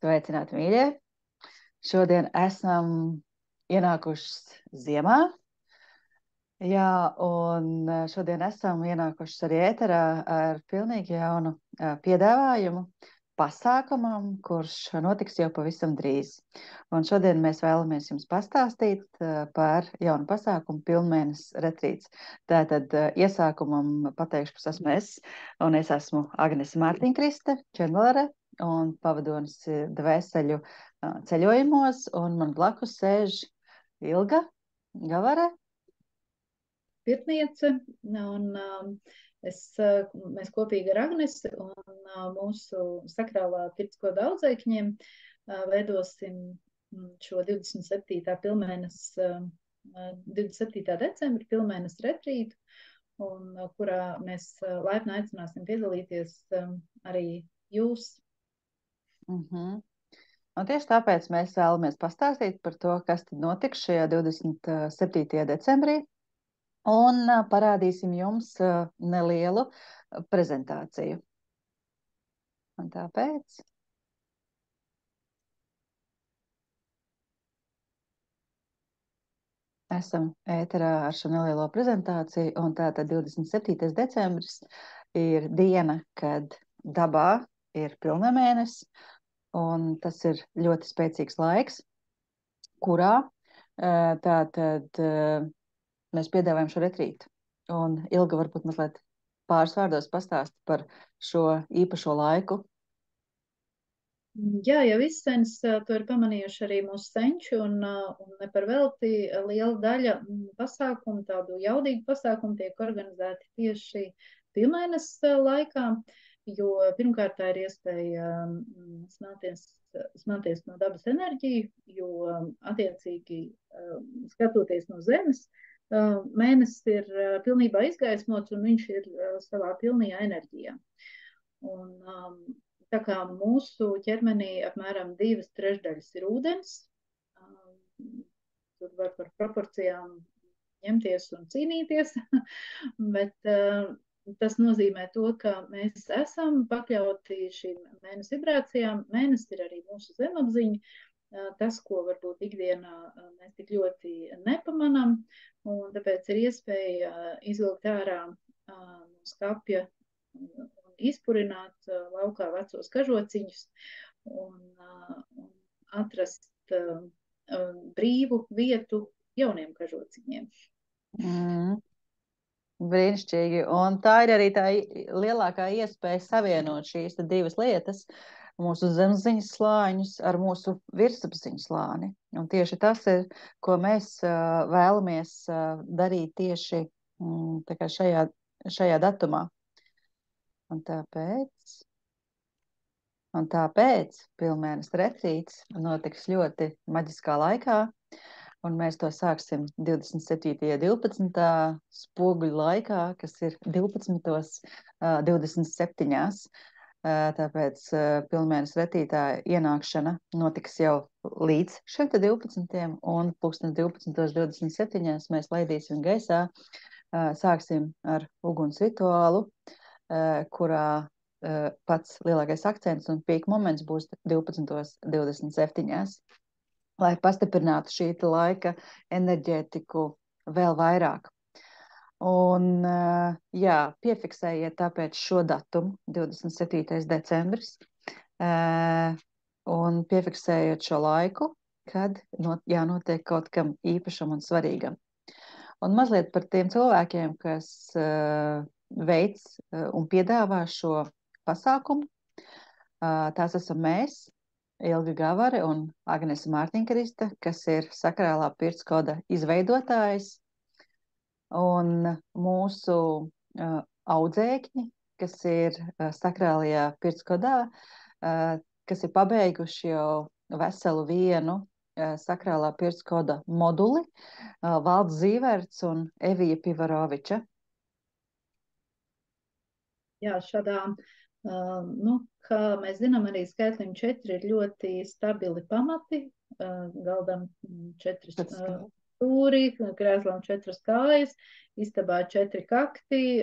Sveicināti, mīļie! Šodien esam ienākuši ziemā. Jā, un šodien esam ienākuši arī ēterā ar pilnīgi jaunu piedāvājumu pasākumam, kurš notiks jau pavisam drīz. Un šodien mēs vēlamies jums pastāstīt par jaunu pasākumu Pilnmēnesis retrīts. Tātad iesākumam pateikšu, kas esmu es, un es esmu Agnese Mārtiņkriste, Čenvalere, un pavadonis dvēseļu ceļojumos, un man blakus sēž Ilga Gavare. Pirtniece, un mēs kopīgi ar Agnesi un mūsu sakrālā pirtskoda audzēkņiem veidosim šo 27. pilnmēnesis, 27. decembra pilnmēnesis retrītu, un kurā mēs laipni aicināsim piedalīties arī jūs. Un tieši tāpēc mēs vēlamies pastāstīt par to, kas tad notiks šajā 27. decembrī. Un parādīsim jums nelielu prezentāciju. Un tāpēc esam ēterā ar šo nelielo prezentāciju. Un tātad 27. decembris ir diena, kad dabā ir pilnamēnesis. Un tas ir ļoti spēcīgs laiks, kurā tātad mēs piedāvājam šo retrītu. Un Ilga varbūt mazliet pāris vārdos pastāst par šo īpašo laiku. Jā, jau izsens to ir pamanījuši arī mūsu senči, un ne par velti liela daļa pasākumu, tādu jaudīgu pasākumu tiek organizēti tieši pilnmēnesis laikā, jo pirmkārt tā ir iespēja smelties no dabas enerģiju, jo attiecīgi skatoties no zemes, mēnesis ir pilnībā izgaismots un viņš ir savā pilnajā enerģijā. Un tā kā mūsu ķermenī apmēram 2/3 ir ūdens, tur var par proporcijām ņemties un cīnīties, bet tas nozīmē to, ka mēs esam pakļauti šīm mēnesi vibrācijām. Mēnesis ir arī mūsu zemapziņa, tas, ko varbūt ikdienā mēs tik ļoti nepamanām, un tāpēc ir iespēja izvilkt ārā no skapja un izpurināt laukā vecos kažociņus un atrast brīvu vietu jauniem kažociņiem. Brīnišķīgi. Un tā ir arī tā lielākā iespēja savienot šīs divas lietas, mūsu zemapziņas slāņus ar mūsu virsapziņas slāni. Un tieši tas ir, ko mēs vēlamies darīt tieši tā kā šajā datumā. Un tāpēc pilnmēnesis retrīts notiks ļoti maģiskā laikā, un mēs to sāksim 27.12. spoguļu laikā, kas ir 12.27. Tāpēc pilnmēnesis retrītā ienākšana notiks jau līdz šeit 12. un 12.27. mēs laidīsim gaisā. Sāksim ar uguns rituālu, kurā pats lielākais akcents un pīka moments būs 12.27. lai pastiprinātu šī laika enerģētiku vēl vairāk. Un, jā, piefiksējiet tāpēc šo datumu, 27. decembris, un piefiksējiet šo laiku, kad jānotiek kaut kam īpašam un svarīgam. Un mazliet par tiem cilvēkiem, kas veic un piedāvā šo pasākumu. Tās esam mēs, Ilga Gavare un Agnese Mārtiņkriste, kas ir sakrālā pirtskoda izveidotājs, un mūsu audzēkņi, kas ir sakrālajā pirtskodā, kas ir pabeiguši jau veselu vienu sakrālā pirtskoda moduli, Valds Zīverts un Evija Pivaroviča. Jā, šādā, kā mēs zinām, arī skaitlim 4 ir ļoti stabili pamati, galdam 4 stūri, krēslam 4 kājas, istabā 4 kakti,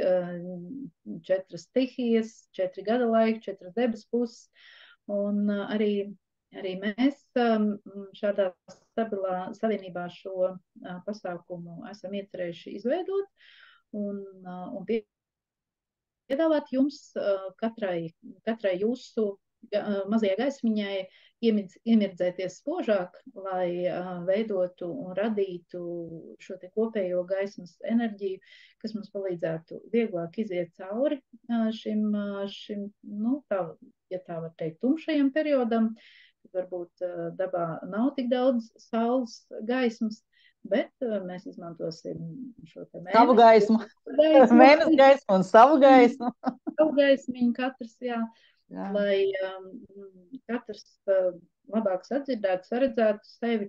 4 stihijas, 4 gada laiki, 4 debes puses, un arī arī mēs šādā stabilā savienībā šo pasākumu esam iecerējuši izveidot un piedāvāt jums katrai jūsu mazajai gaismiņai iemirdzēties spožāk, lai veidotu un radītu šo te kopējo gaismas enerģiju, kas mums palīdzētu vieglāk iziet cauri šim nu, tā, ja tā var teikt, tumšajam periodam. Varbūt dabā nav tik daudz saules gaismas, bet mēs izmantosim šo te Savu gaismu. Mēnesi gaismu un savu gaismu. Savu gaismiņu katrs, jā. Jā. Lai katrs labāk sadzirdētu, saredzētu sevi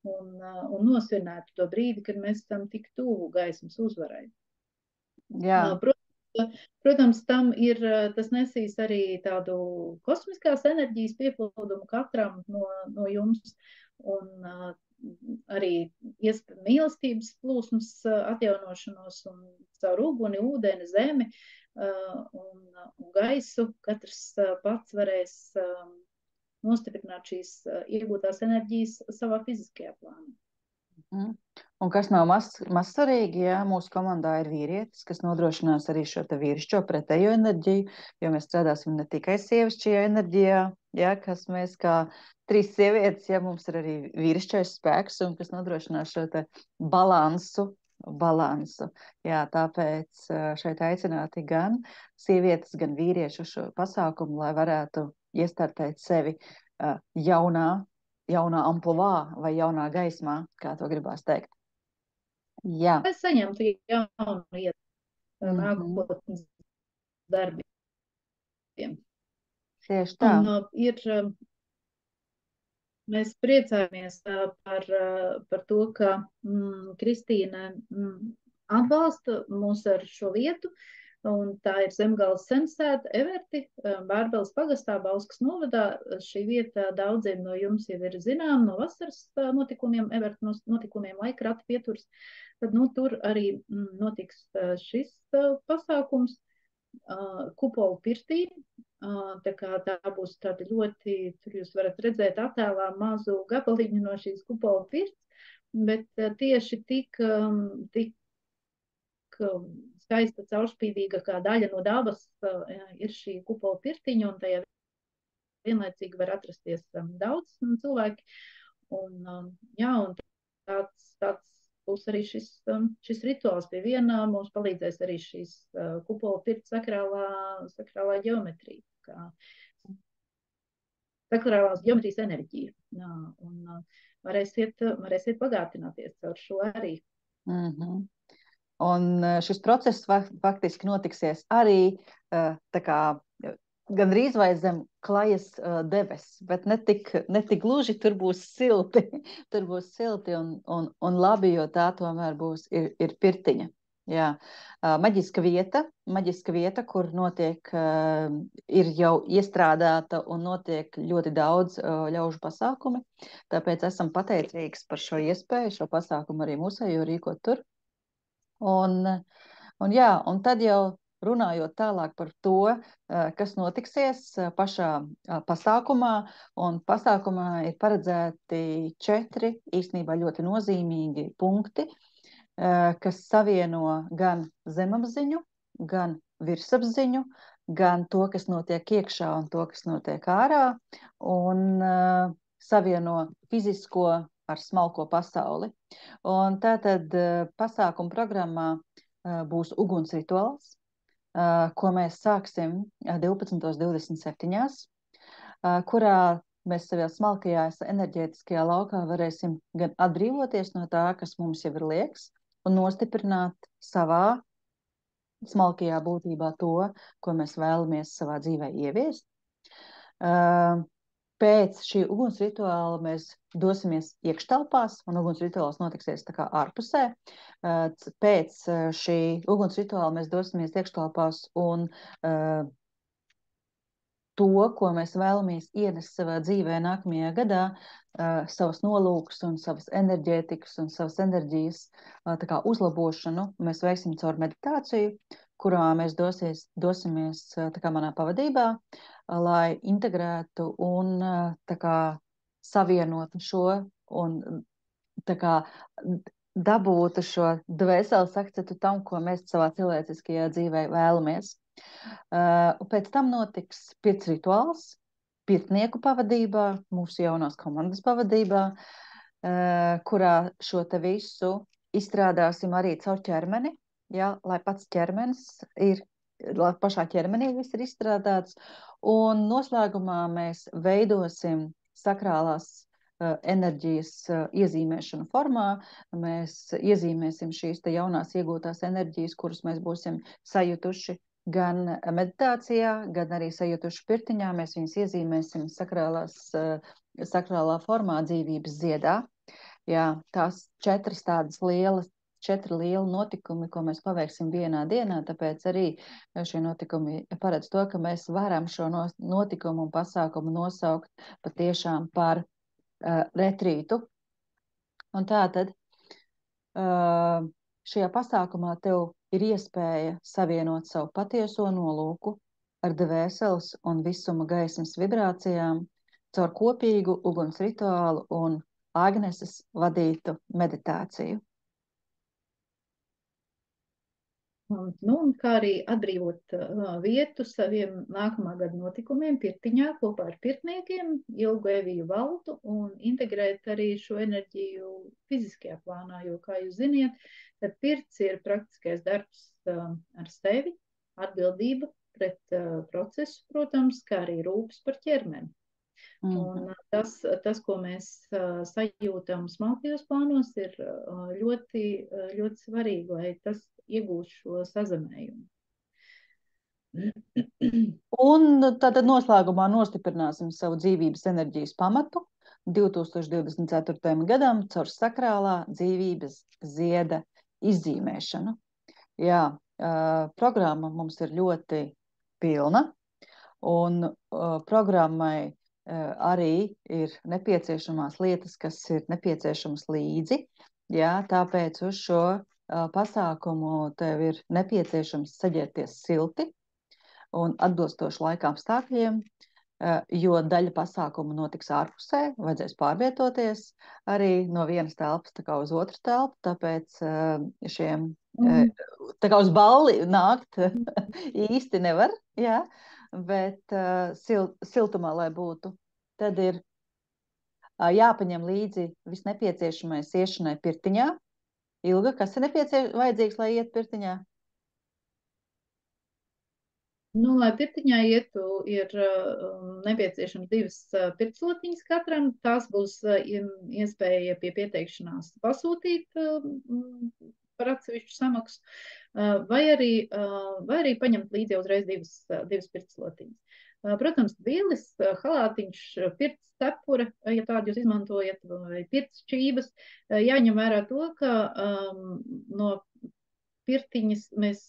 un nosvinētu to brīdi, kad mēs esam tik tuvu gaismas uzvarai. Jā. Protams, tas nesīs arī tādu kosmiskās enerģijas piepildumu katram no jums un arī mīlestības plūsmas atjaunošanos un caur uguni, ūdeni, zemi un gaisu. Katrs pats varēs nostiprināt šīs iegūtās enerģijas savā fiziskajā plānā. Un kas nav maz svarīgi, ja mūsu komandā ir vīrietis, kas nodrošinās arī šo te vīrišķo pretējo enerģiju, jo mēs strādāsim ne tikai sievišķajā enerģijā, ja, kas mēs kā 3 sievietes, ja mums ir arī vīrišķais spēks un kas nodrošinās šo te balansu. Jā, tāpēc šeit aicināti gan sievietes, gan vīrieši uz šo pasākumu, lai varētu iestartēt sevi jaunā ampulā vai jaunā gaismā, kā to gribās teikt. Jā. Es saņemtu jaunu ietu nākotnes darbiem. Tieši tā. Un mēs priecājamies par to, ka Kristīne atbalsta mūs ar šo vietu, un tā ir Zemgales sensēta Everti, Bārbeles pagastā, Bauskas novadā. Šī vieta daudziem no jums jau ir zinām no vasaras notikumiem, Everti notikumiem Laikrata pieturs. Tad tur arī notiks šis pasākums Kupola pirtī. Tā būs tāda ļoti, tur jūs varat redzēt attēlā mazu gabaliņu no šīs Kupola pirts, bet tieši tik skaista caurspīdīga kā daļa no dabas ir šī Kupola pirtiņa, un tajā vienlaicīgi var atrasties daudz cilvēki. Un tāds būs arī šis rituāls pie viena. Mums palīdzēs arī šīs Kupola pirts sakrālā ģeometrija, sakrālās ģeometrijas enerģija. Un varēsiet pagātināties caur šo arī. Un šis process faktiski notiksies arī tā kā gandrīz vai zem klajas debesis, bet ne tik gluži, tur būs silti. Tur būs silti un labi, jo tā tomēr ir pirtiņa. Jā. Maģiska vieta, kur notiek, ir jau iestrādāta un notiek ļoti daudz ļaužu pasākumi. Tāpēc esam pateicīgs par šo iespēju, šo pasākumu arī mūsējo rīkot tur. Un tad jau runājot tālāk par to, kas notiksies pašā pasākumā, un pasākumā ir paredzēti 4 īstenībā ļoti nozīmīgi punkti, kas savieno gan zemapziņu, gan virsapziņu, gan to, kas notiek iekšā un to, kas notiek ārā, un savieno fizisko ar smalko pasauli. Un tātad pasākuma programmā būs uguns rituāls, ko mēs sāksim 12:27, kurā mēs savā smalkajā enerģētiskajā laukā varēsim gan atbrīvoties no tā, kas mums jau ir liekas, un nostiprināt savā smalkajā būtībā to, ko mēs vēlamies savā dzīvē ieviest. Pēc šī uguns rituāla mēs dosimies iekštelpās, un uguns rituāls notiksies tā kā ārpusē. Pēc šī uguns rituāla mēs dosimies iekštelpās un to, ko mēs vēlamies ienest savā dzīvē nākamajā gadā, savas nolūkus un savas enerģētikas un savas enerģijas tā kā uzlabošanu, mēs veiksim caur meditāciju, kurā mēs dosimies tā kā manā pavadībā, lai integrētu un tā kā savienotu šo un tā kā dabūtu šo dvēseles akcentu tam, ko mēs savā cilvēciskajā dzīvē vēlamies. Un pēc tam notiks pirts rituāls, pirtnieku pavadībā, mūsu jaunās komandas pavadībā, kurā šo te visu izstrādāsim arī caur ķermeni, ja, lai pats ķermenis lai pašā ķermenī viss ir izstrādāts. Un noslēgumā mēs veidosim sakrālās enerģijas iezīmēšanu formā. Mēs iezīmēsim šīs te jaunās iegūtās enerģijas, kuras mēs būsim sajutuši gan meditācijā, gan arī sajutuši pirtiņā. Mēs viņus iezīmēsim sakrālā formā dzīvības ziedā. Jā, tās četri lieli notikumi, ko mēs paveiksim vienā dienā, tāpēc arī šie notikumi paredz to, ka mēs varam šo notikumu un pasākumu nosaukt patiešām par retrītu. Un tātad šajā pasākumā tev ir iespēja savienot savu patieso nolūku ar dvēseles un visuma gaismas vibrācijām caur kopīgu uguns rituālu un Agneses vadītu meditāciju. Un kā arī atbrīvot vietu saviem nākamā gada notikumiem pirtiņā kopā ar pirtniekiem, ilgu Eviju valdu un integrēt arī šo enerģiju fiziskajā plānā, jo, kā jūs ziniet, tad pirts ir praktiskais darbs ar sevi, atbildība pret procesu, protams, kā arī rūpes par ķermeni. Un tas, ko mēs sajūtam smalkajos plānos, ir ļoti, ļoti svarīgi, lai tas iegūst šo sazemējumu. Un tad noslēgumā nostiprināsim savu dzīvības enerģijas pamatu 2024. gadam caur sakrālā dzīvības zieda izzīmēšanu. Jā, programma mums ir ļoti pilna, un programmai arī ir nepieciešamās lietas, kas ir nepieciešamas līdzi. Jā, tāpēc uz šo pasākumu tev ir nepieciešams saģērties silti un atbilstoši laika apstākļiem, jo daļa pasākumu notiks ārpusē, vajadzēs pārvietoties arī no vienas telpas tā kā uz otru telpu, tāpēc tā kā uz balli nākt īsti nevar, jā. Bet siltumā, lai būtu, tad ir jāpaņem līdzi viss nepieciešamais iešanai pirtiņā. Ilga, kas ir vajadzīgs, lai iet pirtiņā? Lai pirtiņā ietu, ir nepieciešams 2 pirtslotiņas katram. Tās būs iespēja pie pieteikšanās pasūtīt par atsevišķu samaksu, vai arī paņemt līdzi uzreiz 2 pirtslotiņas. Protams, bīlis, halātiņš, pirts cepure, ja tādu jūs izmantojat, vai pirts šķības, jāņem vērā to, ka no pirtiņas mēs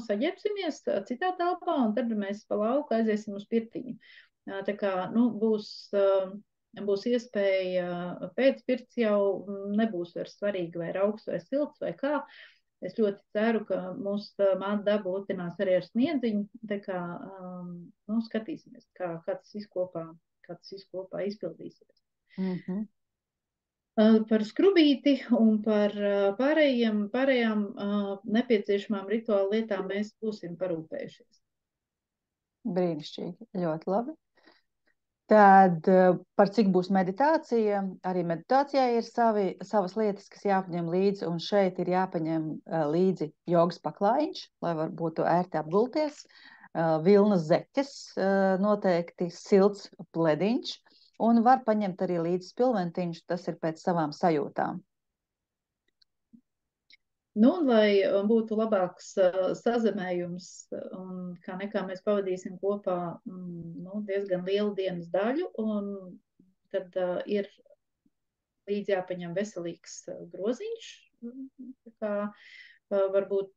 saģērbsimies citā telpā, un tad mēs pa lauku aiziesim uz pirtiņu. Tā kā būs iespēja pēc pirts jau nebūs vairs svarīgi, vai ir augsts, vai silts, vai kā. Es ļoti ceru, ka mūsu māte daba utinās arī ar sniedziņu. Tā kā skatīsimies, kā tas izkopā izpildīsies. Par skrubīti un par pārējām nepieciešamām rituāla lietām mēs būsim parūpējušies. Brīnišķīgi, ļoti labi. Tad par cik būs meditācija, arī meditācijā ir savas lietas, kas jāpaņem līdzi, un šeit ir jāpaņem līdzi jogas paklājiņš, lai var būtu ērti apgulties, vilnas zeķes, noteikti silts plediņš, un var paņemt arī līdzi spilventiņš, tas ir pēc savām sajūtām. Lai būtu labāks sazemējums, un kā nekā mēs pavadīsim kopā diezgan lielu dienas daļu, un tad ir līdz jāpaņem veselīgs groziņš, kā varbūt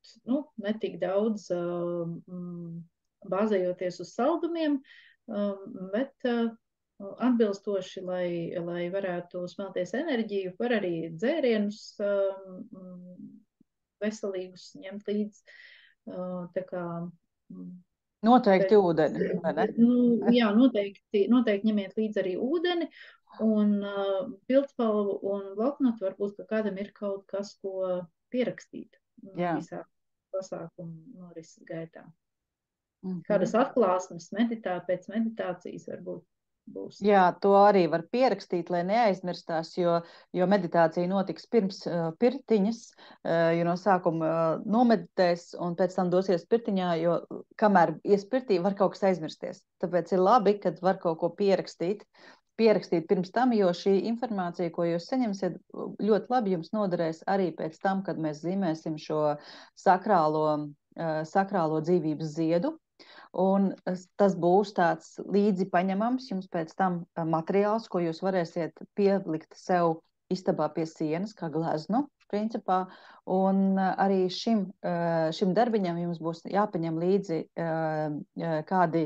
netik daudz bāzējoties uz saldumiem, bet atbilstoši, lai varētu smelties enerģiju, var arī dzērienus veselīgus ņemt līdzi. Tā kā Noteikti Bet, ūdeni, vai ne? jā, noteikti ņemiet līdzi arī ūdeni. Un pildspalvu un bloknotu varbūt, ka kādam ir kaut kas, ko pierakstīt Jā. visā pasākumu norises gaitā. Mhm. Kādas atklāsmes pēc meditācijas varbūt būs. Jā, to arī var pierakstīt, lai neaizmirstās, jo meditācija notiks pirms pirtiņas, jo no sākuma nomeditēs un pēc tam dosies pirtiņā, jo kamēr ies pirtī, var kaut kas aizmirsties. Tāpēc ir labi, kad var kaut ko pierakstīt pirms tam, jo šī informācija, ko jūs saņemsiet, ļoti labi jums noderēs arī pēc tam, kad mēs zīmēsim šo sakrālo dzīvības ziedu. Un tas būs tāds līdzi paņemams jums pēc tam materiāls, ko jūs varēsiet pielikt sev istabā pie sienas, kā gleznu, principā. Un arī šim darbiņam jums būs jāpaņem līdzi kādi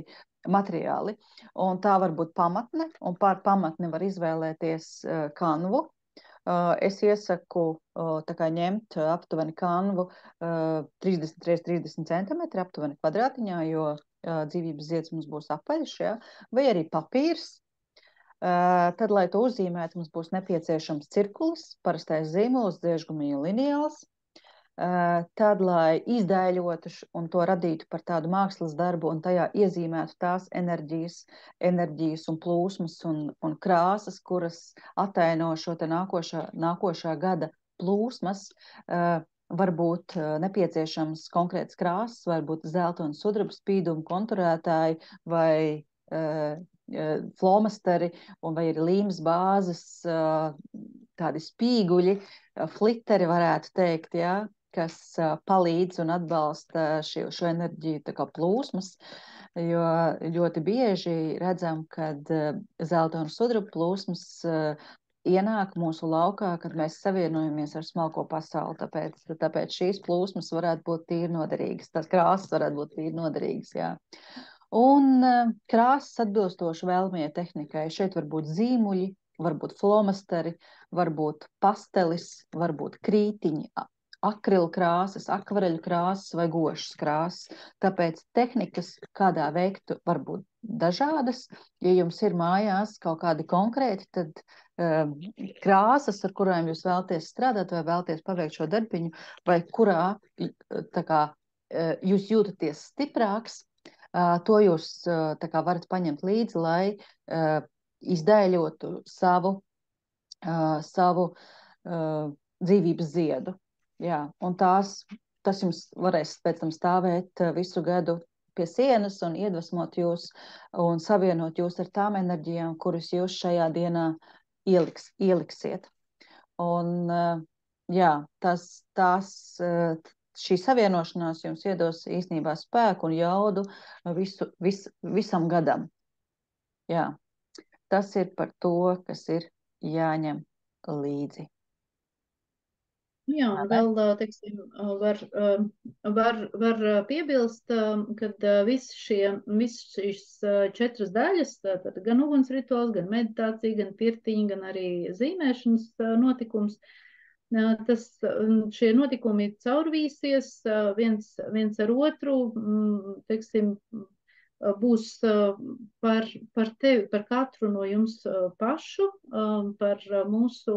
materiāli. Un tā var būt pamatne, un pār pamatni var izvēlēties kanvu. Es iesaku tā kā ņemt aptuveni kanvu 30 x 30 centimetri aptuveni kvadrātiņā, jo dzīvības zieds mums būs apaļš, ja? Vai arī papīrs. Tad, lai to uzzīmētu, mums būs nepieciešams cirkulis, parastais zīmols, dziežgumija lineāls. Tad, lai izdēļotu un to radītu par tādu mākslas darbu un tajā iezīmētu tās enerģijas un plūsmas un krāsas, kuras ataino šo te nākošā gada plūsmas, varbūt nepieciešams konkrēts krāsas, varbūt zelta un sudraba spīduma konturētāji vai flomasteri vai ir līmes bāzes, tādi spīguļi, flitteri varētu teikt, jā, kas palīdz un atbalsta šo enerģiju tā kā plūsmas, jo ļoti bieži redzam, kad zelta un sudraba plūsmas ienāk mūsu laukā, kad mēs savienojamies ar smalko pasauli, tāpēc šīs plūsmas varētu būt tīri noderīgas, tās krāsas varētu būt tīri noderīgas, jā. Un krāsas atbilstoši vēlamajai tehnikai. Šeit var būt zīmuļi, varbūt flomasteri, varbūt pastelis, varbūt krītiņi, akrilu krāsas, akvareļu krāsas vai gošas krāsas. Tāpēc tehnikas, kādā veiktu, var būt dažādas. Ja jums ir mājās kaut kādi konkrēti, tad krāsas, ar kurām jūs vēlaties strādāt vai vēlaties paveikt šo darbiņu, vai kurā tā kā, jūs jūtaties stiprāks, to jūs tā kā varat paņemt līdzi, lai izdēļotu savu dzīvības ziedu. Jā, un tas jums varēs pēc tam stāvēt visu gadu pie sienas un iedvesmot jūs un savienot jūs ar tām enerģijām, kuras jūs šajā dienā ieliksiet. Un jā, šī savienošanās jums iedos īstenībā spēku un jaudu visam gadam. Jā, tas ir par to, kas ir jāņem līdzi. Jā, un vēl, teiksim, var piebilst, kad visas šīs 4 daļas, tātad gan uguns rituāls, gan meditācija, gan pirtiņa, gan arī zīmēšanas notikums, šie notikumi caurvīsies viens ar otru, teiksim, būs par tevi, par katru no jums pašu, par mūsu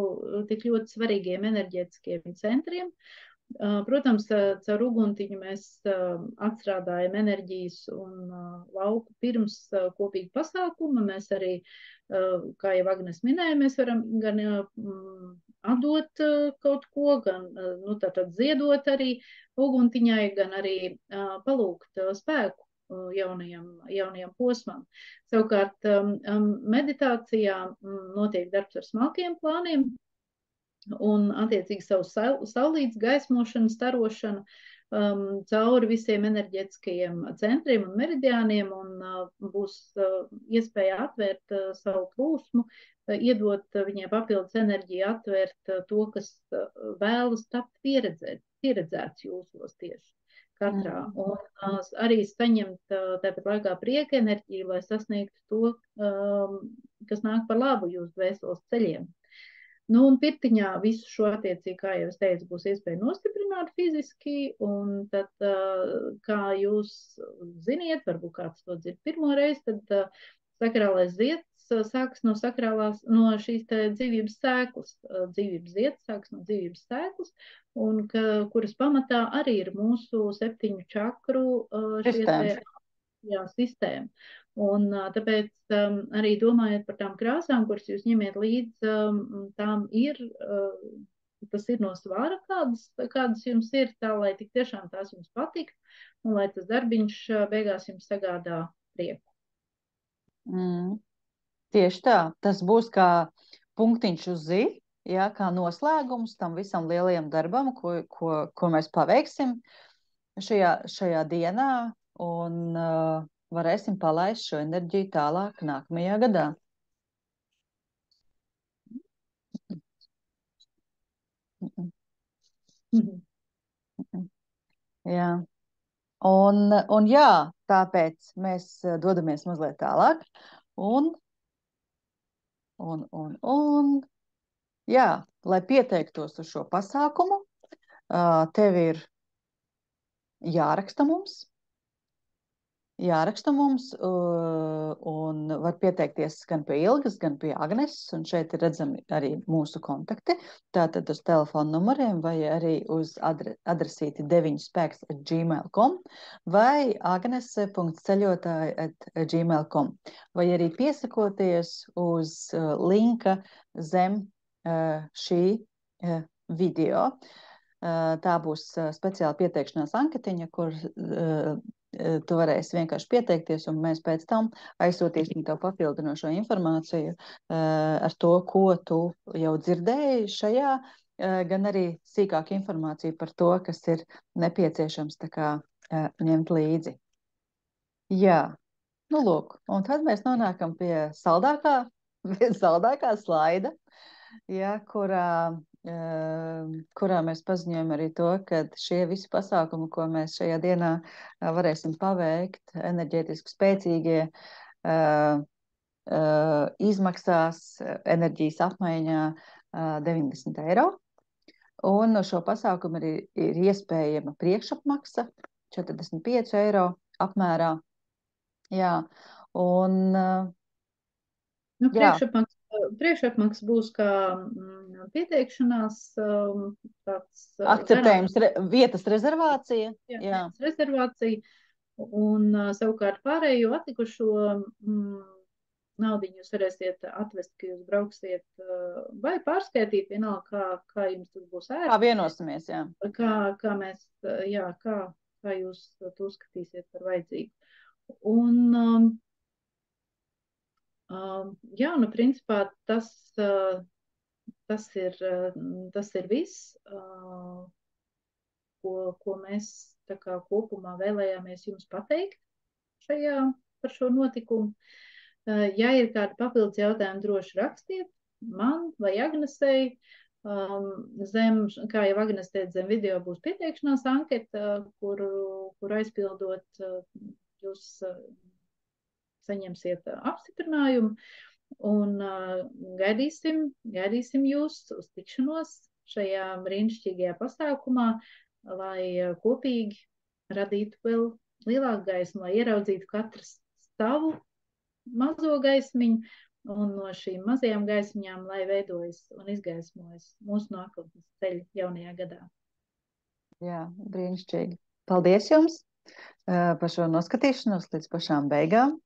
tik ļoti svarīgiem enerģētiskiem centriem. Protams, caur uguntiņu mēs atstrādājam enerģijas un lauku pirms kopīga pasākuma. Mēs arī, kā jau Agnes minēja, mēs varam gan atdot kaut ko, gan tātad ziedot arī uguntiņai, gan arī palūgt spēku jaunajam posmam. Savukārt meditācijā notiek darbs ar smalkiem plāniem un attiecīgi savu saulītes gaismošanu, starošanu cauri visiem enerģētiskajiem centriem un meridiāniem, un būs iespēja atvērt savu plūsmu, iedot viņai papildus enerģiju, atvērt to, kas vēlas tapt pieredzēts jūsos tieši katrā. Un arī saņemt tāpat laikā prieka enerģiju, lai sasniegtu to, kas nāk par labu jūsu dvēseles ceļiem. Nu, un pirtiņā visu šo attiecīgi, kā jau es teicu, būs iespēja nostiprināt fiziski, un tad, kā jūs ziniet, varbūt kāds to dzird pirmo reizi, tad sakrālais zieds sākas no šīs te dzīvības sēklas. Dzīvības zieds sākas no dzīvības sēklas, un kuras pamatā arī ir mūsu 7 čakru šie te Sistēma. sistēma. Un tāpēc arī domājot par tām krāsām, kuras jūs ņemiet līdzi, tām ir, tas ir no svāra, kādas jums ir, tā lai tik tiešām tās jums patiktu, un lai tas darbiņš beigās jums sagādā prieku. Tieši tā. Tas būs kā punktiņš uz zi, jā, kā noslēgums tam visam lielajam darbam, ko mēs paveiksim šajā dienā, un varēsim palaist šo enerģiju tālāk nākamajā gadā. Jā. Un jā, tāpēc mēs dodamies mazliet tālāk. Jā, lai pieteiktos uz šo pasākumu, tev ir jāraksta mums, un var pieteikties gan pie Ilgas, gan pie Agneses, un šeit ir redzami arī mūsu kontakti, tātad uz telefonu numuriem vai arī uz adresīti 9spēks@gmail.com vai agnese.ceļotāja@gmail.com vai arī piesakoties uz linka zem šī video. Tā būs speciāla pieteikšanās anketiņa, kur tu varēsi vienkārši pieteikties, un mēs pēc tam aizsūtīsim tev papildinošo informāciju ar to, ko tu jau dzirdēji šajā, gan arī sīkāku informāciju par to, kas ir nepieciešams tā kā ņemt līdzi. Jā, nu lūk, un tad mēs nonākam pie saldākā slaida, ja, kurā mēs paziņojam arī to, ka šie visi pasākumi, ko mēs šajā dienā varēsim paveikt, enerģētiski spēcīgie, izmaksās enerģijas apmaiņā 90 eiro. Un no šo pasākumu ir iespējama priekšapmaksa 45 eiro apmērā. Jā, un priekšapmaksa būs kā pieteikšanās tāds akceptējums, vietas rezervācija. Jā. Rezervācija, un savukārt pārējo atlikušo naudiņu jūs varēsiet atvest, ka jūs brauksiet vai pārskaitīt, vienalga, kā jums tas būs ērti. Kā vienosimies, jā. Kā mēs, jā, kā jūs to uzskatīsiet par vajadzīgu. Un jā, nu, principā tas ir viss, ko mēs tā kā kopumā vēlējāmies jums pateikt par šo notikumu. Ja ir kādi papildus jautājumi, droši rakstiet man vai Agnesei. Kā jau Agnes teica, zem video būs pieteikšanās anketa, kur aizpildot jūs saņemsiet apstiprinājumu, un gaidīsim jūs uz tikšanos šajā brīnišķīgajā pasākumā, lai kopīgi radītu vēl lielāku gaismu, lai ieraudzītu katrs savu mazo gaismiņu, un no šīm mazajām gaismiņām, lai veidojas un izgaismojas mūsu nākotnes ceļi jaunajā gadā. Jā, brīnišķīgi. Paldies jums par šo noskatīšanos līdz pašām beigām,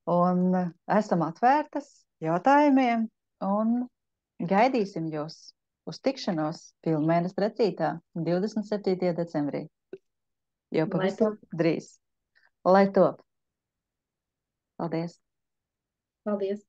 un esam atvērtas jautājumiem, un gaidīsim jūs uz tikšanos pilnmēnes recītā 27. decembrī. Jau pavisam drīz. Lai top! Paldies! Paldies!